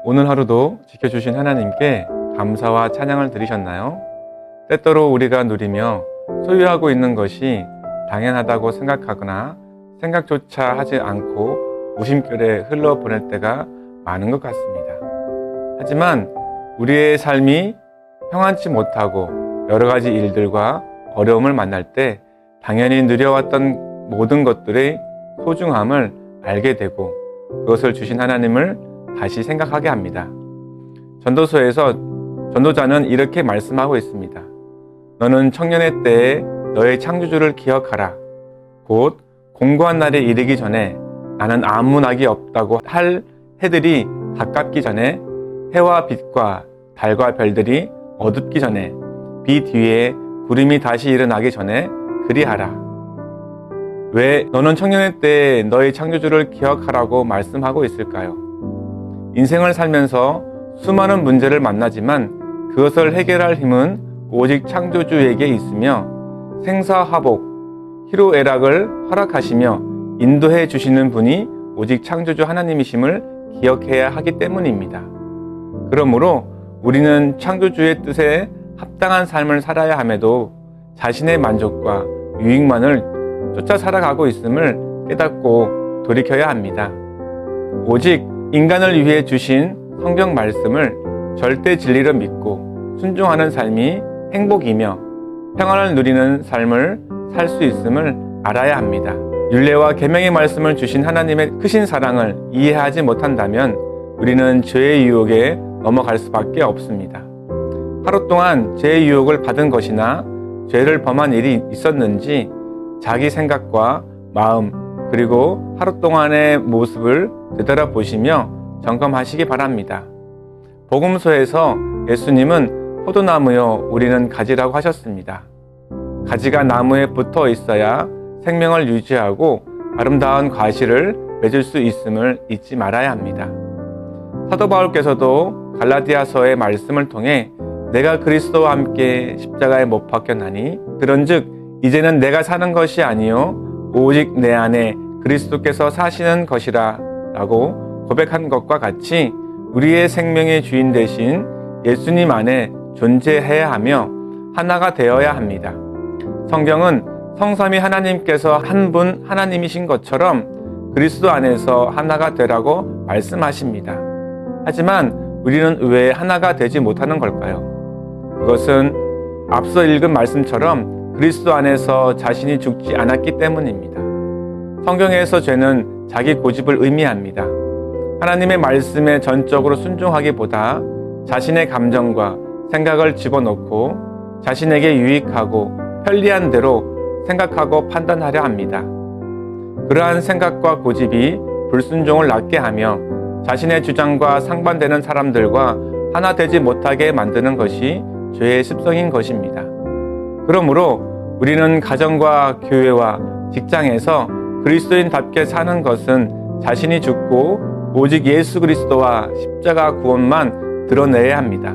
오늘 하루도 지켜주신 하나님께 감사와 찬양을 드리셨나요? 때때로 우리가 누리며 소유하고 있는 것이 당연하다고 생각하거나 생각조차 하지 않고 무심결에 흘러보낼 때가 많은 것 같습니다. 하지만 우리의 삶이 평안치 못하고 여러 가지 일들과 어려움을 만날 때 당연히 누려왔던 모든 것들의 소중함을 알게 되고 그것을 주신 하나님을 다시 생각하게 합니다. 전도서에서 전도자는 이렇게 말씀하고 있습니다. 너는 청년의 때에 너의 창조주를 기억하라. 곧 공고한 날에 이르기 전에 나는 아무 낙이 없다고 할 해들이 가깝기 전에 해와 빛과 달과 별들이 어둡기 전에 비 뒤에 구름이 다시 일어나기 전에 그리하라. 왜 너는 청년의 때에 너의 창조주를 기억하라고 말씀하고 있을까요? 인생을 살면서 수많은 문제를 만나지만 그것을 해결할 힘은 오직 창조주에게 있으며 생사화복, 희로애락을 허락하시며 인도해 주시는 분이 오직 창조주 하나님이심을 기억해야 하기 때문입니다. 그러므로 우리는 창조주의 뜻에 합당한 삶을 살아야 함에도 자신의 만족과 유익만을 쫓아 살아가고 있음을 깨닫고 돌이켜야 합니다. 오직 인간을 위해 주신 성경 말씀을 절대 진리로 믿고 순종하는 삶이 행복이며 평안을 누리는 삶을 살 수 있음을 알아야 합니다. 율례와 계명의 말씀을 주신 하나님의 크신 사랑을 이해하지 못한다면 우리는 죄의 유혹에 넘어갈 수밖에 없습니다. 하루 동안 죄의 유혹을 받은 것이나 죄를 범한 일이 있었는지 자기 생각과 마음 그리고 하루 동안의 모습을 되돌아보시며 점검하시기 바랍니다. 복음서에서 예수님은 포도나무여 우리는 가지라고 하셨습니다. 가지가 나무에 붙어 있어야 생명을 유지하고 아름다운 과실을 맺을 수 있음을 잊지 말아야 합니다. 사도 바울께서도 갈라디아서의 말씀을 통해 내가 그리스도와 함께 십자가에 못 박혔나니 그런즉 이제는 내가 사는 것이 아니요 오직 내 안에 그리스도께서 사시는 것이라 라고 고백한 것과 같이 우리의 생명의 주인 되신 예수님 안에 존재해야 하며 하나가 되어야 합니다. 성경은 성삼위 하나님께서 한 분 하나님이신 것처럼 그리스도 안에서 하나가 되라고 말씀하십니다. 하지만 우리는 왜 하나가 되지 못하는 걸까요? 그것은 앞서 읽은 말씀처럼 그리스도 안에서 자신이 죽지 않았기 때문입니다. 성경에서 죄는 자기 고집을 의미합니다. 하나님의 말씀에 전적으로 순종하기보다 자신의 감정과 생각을 집어넣고 자신에게 유익하고 편리한 대로 생각하고 판단하려 합니다. 그러한 생각과 고집이 불순종을 낳게 하며 자신의 주장과 상반되는 사람들과 하나 되지 못하게 만드는 것이 죄의 습성인 것입니다. 그러므로 우리는 가정과 교회와 직장에서 그리스도인답게 사는 것은 자신이 죽고 오직 예수 그리스도와 십자가 구원만 드러내야 합니다.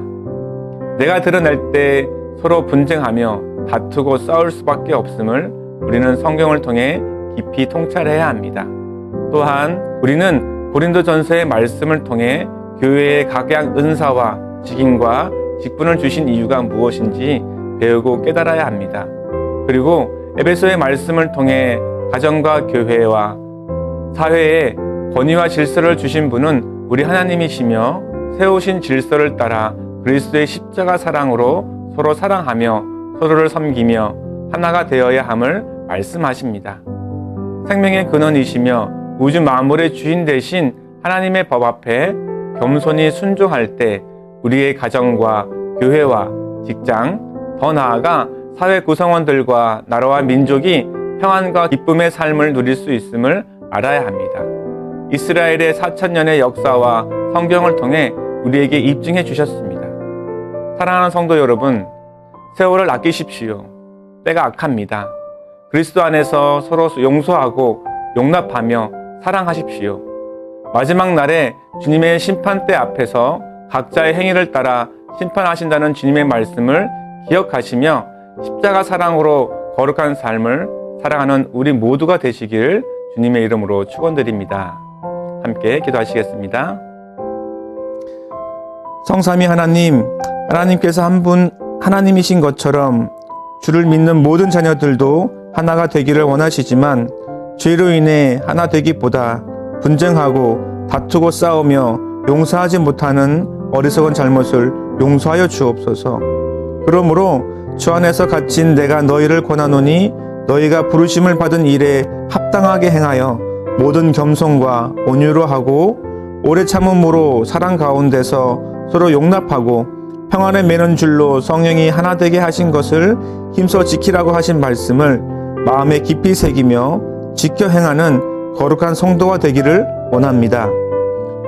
내가 드러낼 때 서로 분쟁하며 다투고 싸울 수밖에 없음을 우리는 성경을 통해 깊이 통찰해야 합니다. 또한 우리는 고린도전서의 말씀을 통해 교회의 각양 은사와 직임과 직분을 주신 이유가 무엇인지 배우고 깨달아야 합니다. 그리고 에베소의 말씀을 통해 가정과 교회와 사회에 권위와 질서를 주신 분은 우리 하나님이시며 세우신 질서를 따라 그리스도의 십자가 사랑으로 서로 사랑하며 서로를 섬기며 하나가 되어야 함을 말씀하십니다. 생명의 근원이시며 우주 만물의 주인 되신 하나님의 법 앞에 겸손히 순종할 때 우리의 가정과 교회와 직장, 더 나아가 사회 구성원들과 나라와 민족이 평안과 기쁨의 삶을 누릴 수 있음을 알아야 합니다. 이스라엘의 4,000년의 역사와 성경을 통해 우리에게 입증해 주셨습니다. 사랑하는 성도 여러분, 세월을 아끼십시오. 때가 악합니다. 그리스도 안에서 서로 용서하고 용납하며 사랑하십시오. 마지막 날에 주님의 심판대 앞에서 각자의 행위를 따라 심판하신다는 주님의 말씀을 기억하시며 십자가 사랑으로 거룩한 삶을 살아가는 우리 모두가 되시길 주님의 이름으로 축원드립니다. 함께 기도하시겠습니다. 성삼위 하나님, 하나님께서 한 분 하나님이신 것처럼 주를 믿는 모든 자녀들도 하나가 되기를 원하시지만 죄로 인해 하나 되기보다 분쟁하고 다투고 싸우며 용서하지 못하는 어리석은 잘못을 용서하여 주옵소서. 그러므로 주 안에서 갇힌 내가 너희를 권하노니 너희가 부르심을 받은 일에 합당하게 행하여 모든 겸손과 온유로 하고 오래 참음으로 사랑 가운데서 서로 용납하고 평안에 매는 줄로 성령이 하나 되게 하신 것을 힘써 지키라고 하신 말씀을 마음에 깊이 새기며 지켜 행하는 거룩한 성도가 되기를 원합니다.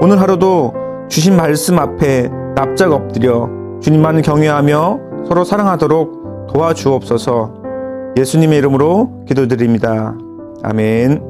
오늘 하루도 주신 말씀 앞에 납작 엎드려 주님만 경외하며 서로 사랑하도록 도와주옵소서. 예수님의 이름으로 기도드립니다. 아멘.